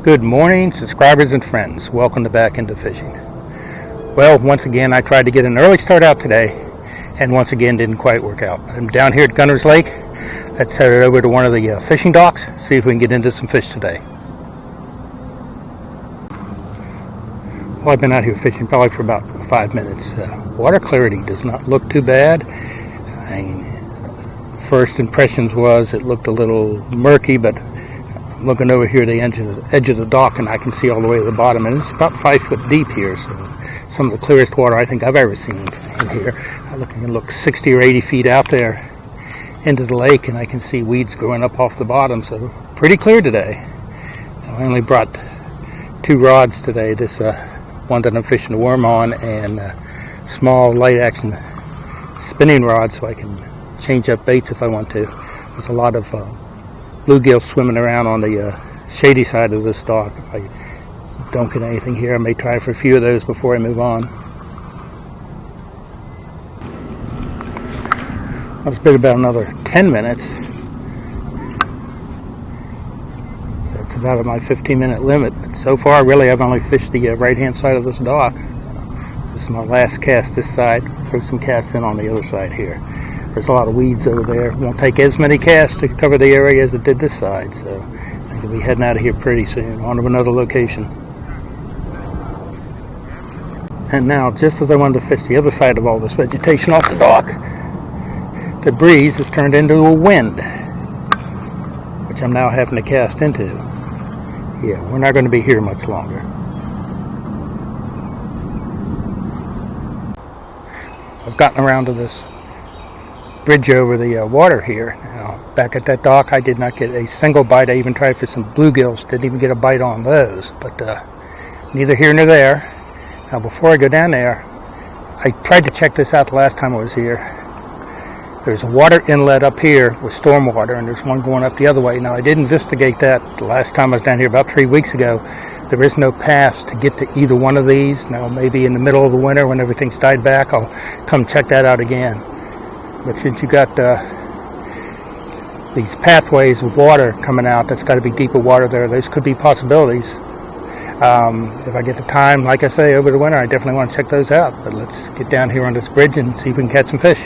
Good morning, subscribers and friends. Welcome to Back Into Fishing. Well, once again, I tried to get an early start out today, and once again didn't quite work out. I'm down here at Gunner's Lake. Let's head over to one of the fishing docks, see if we can get into some fish today. Well, I've been out here fishing probably for about 5 minutes. Water clarity does not look too bad. First impressions was it looked a little murky, but I'm looking over here at the edge of the dock, and I can see all the way to the bottom, and it's about 5 foot deep here, so some of the clearest water I think I've ever seen in here. I can look 60 or 80 feet out there into the lake, and I can see weeds growing up off the bottom, so pretty clear today. I only brought 2 rods today, this one that I'm fishing a worm on, and small light action spinning rod, so I can change up baits if I want to. There's a lot of bluegill swimming around on the shady side of this dock. If I don't get anything here, I may try for a few of those before I move on. It's been about another 10 minutes. That's about my 15-minute limit. So far, really, I've only fished the right-hand side of this dock. This is my last cast this side. Throw some casts in on the other side here. There's a lot of weeds over there. It won't take as many casts to cover the area as it did this side, so I will be heading out of here pretty soon, on to another location. And now, just as I wanted to fish the other side of all this vegetation off the dock, the breeze has turned into a wind, which I'm now having to cast into. Yeah, we're not going to be here much longer. I've gotten around to this bridge over the water here. Now, back at that dock, I did not get a single bite. I even tried for some bluegills, didn't even get a bite on those, but neither here nor there. Now, before I go down there, I tried to check this out the last time I was here. There's a water inlet up here with storm water, and there's one going up the other way. Now, I did investigate that the last time I was down here about 3 weeks ago. There is no pass to get to either one of these. Now, maybe in the middle of the winter when everything's died back, I'll come check that out again. But since you got these pathways of water coming out, that's got to be deeper water there. Those could be possibilities. If I get the time, like I say, over the winter, I definitely want to check those out. But let's get down here on this bridge and see if we can catch some fish.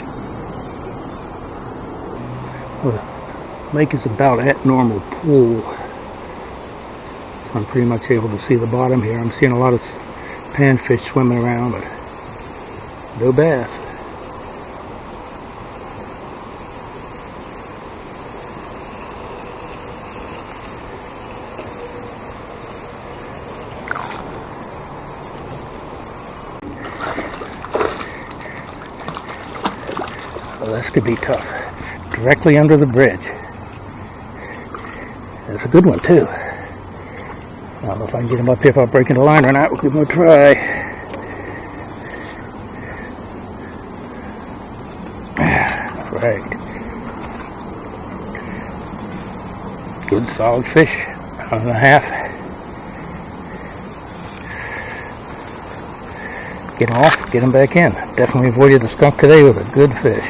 Well, the lake is about at normal pool. So I'm pretty much able to see the bottom here. I'm seeing a lot of panfish swimming around, but no bass. Well, this could be tough. Directly under the bridge. That's a good one, too. I don't know if I can get him up here if I'm breaking the line or not. We'll give him a try. Right. Good solid fish. 1.5. Get him off, get him back in. Definitely avoided the skunk today with a good fish.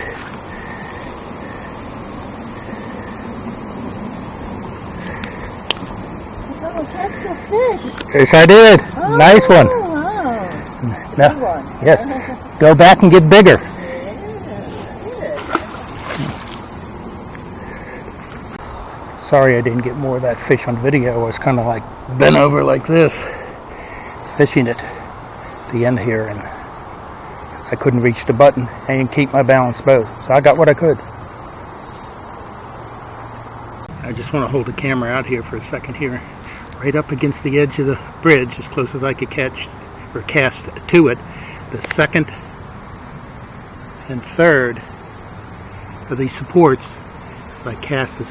Yes, I did. Oh, nice one. Wow. Now, good one. Yes. Go back and get bigger. Sorry I didn't get more of that fish on video. I was kind of like bent over like this, fishing it at the end here, and I couldn't reach the button and keep my balance both. So I got what I could. I just want to hold the camera out here for a second here. Right up against the edge of the bridge, as close as I could catch or cast to it, the second and third of these supports. I cast as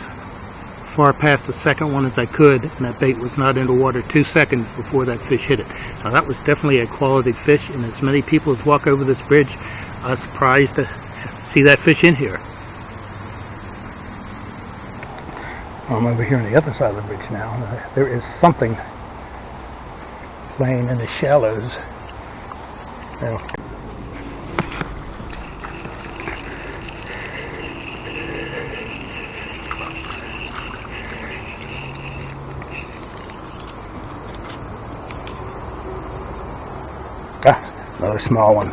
far past the second one as I could, and that bait was not in the water 2 seconds before that fish hit it. Now that was definitely a quality fish, and as many people as walk over this bridge, I was surprised to see that fish in here. I'm over here on the other side of the bridge now. There is something playing in the shallows. Now, Ah, another small one.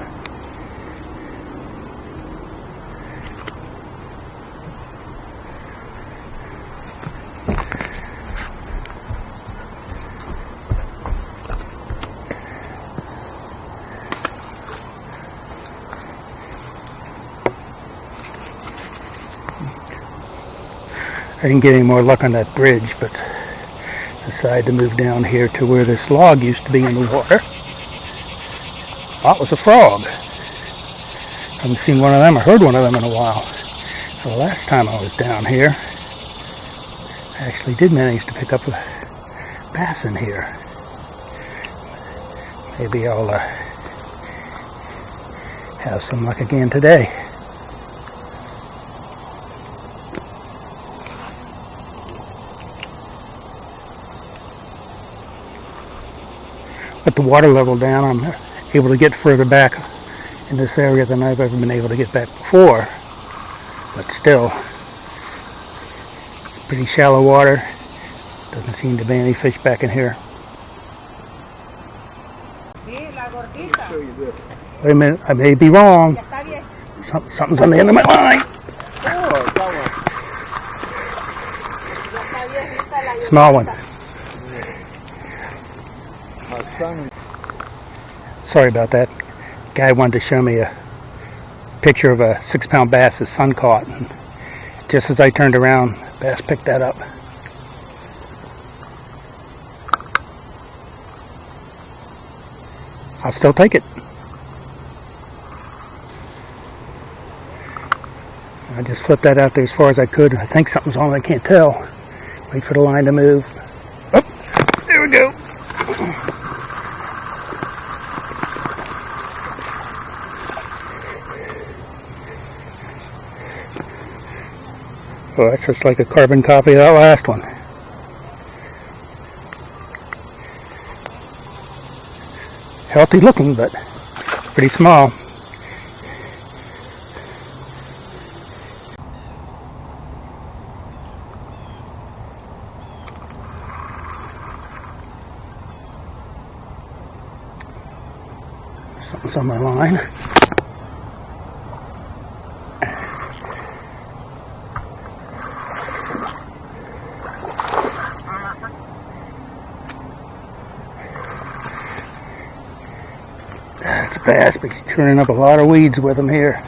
I didn't get any more luck on that bridge, but decided to move down here to where this log used to be in the water. Oh, it was a frog. I haven't seen one of them or heard one of them in a while. The last time I was down here, I actually did manage to pick up a bass in here. Maybe I'll have some luck again today. With the water level down, I'm able to get further back in this area than I've ever been able to get back before. But still, pretty shallow water. Doesn't seem to be any fish back in here. Wait a minute, I may be wrong. Something's on the end of my line. Small one. Sorry about that. Guy wanted to show me a picture of a 6-pound bass his son caught. And just as I turned around, bass picked that up. I'll still take it. I just flipped that out there as far as I could. I think something's on, I can't tell. Wait for the line to move. Oh, there we go. Oh, that's just like a carbon copy of that last one. Healthy looking, but pretty small. Something's on my line. That's a bass, but he's turning up a lot of weeds with him here.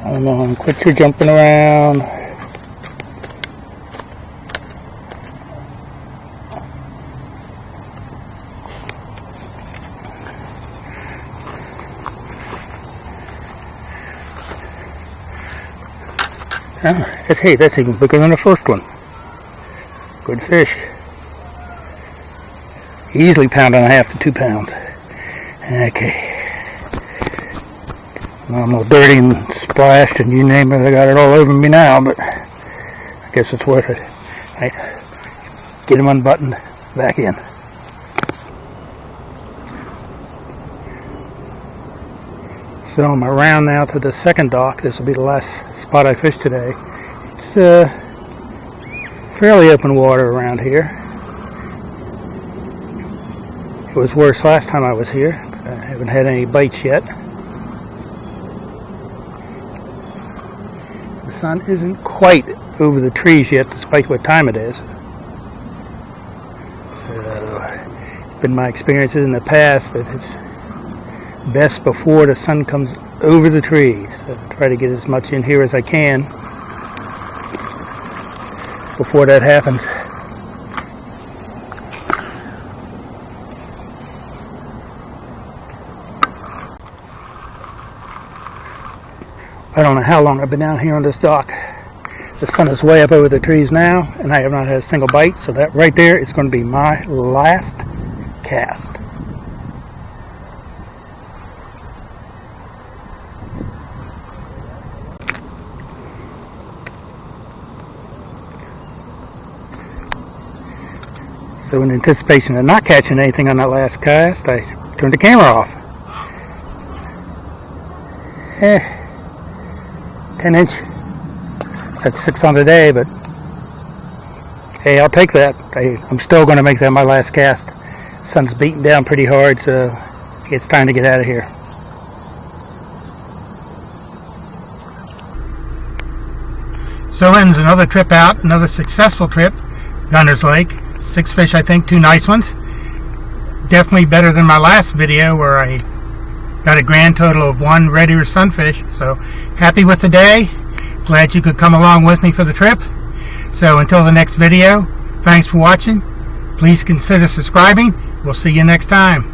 Come on, quit your jumping around. Hey, that's even bigger than the first one. Good fish. Easily 1.5 to 2 pounds. Okay. Well, I'm all dirty and splashed and you name it, I got it all over me now, but I guess it's worth it. Right. Get him unbuttoned, back in. So I'm around now to the second dock. This will be the last spot I fished today. It's fairly open water around here. It was worse last time I was here. I haven't had any bites yet. The sun isn't quite over the trees yet, despite what time it is. So, it's been my experiences in the past that it's best before the sun comes over the trees. So try to get as much in here as I can before that happens. I don't know how long I've been down here on this dock. The sun is way up over the trees now, and I have not had a single bite, so that right there is going to be my last cast. So in anticipation of not catching anything on that last cast, I turned the camera off. 10 inch. That's 6 on the day, but hey, I'll take that. I'm still going to make that my last cast. Sun's beating down pretty hard, so it's time to get out of here. So ends another trip out, another successful trip. Gunner's Lake. 6 fish, I think, 2 nice ones. Definitely better than my last video where I got a grand total of 1 red ear sunfish. So happy with the day. Glad you could come along with me for the trip. So until the next video, thanks for watching. Please consider subscribing. We'll see you next time.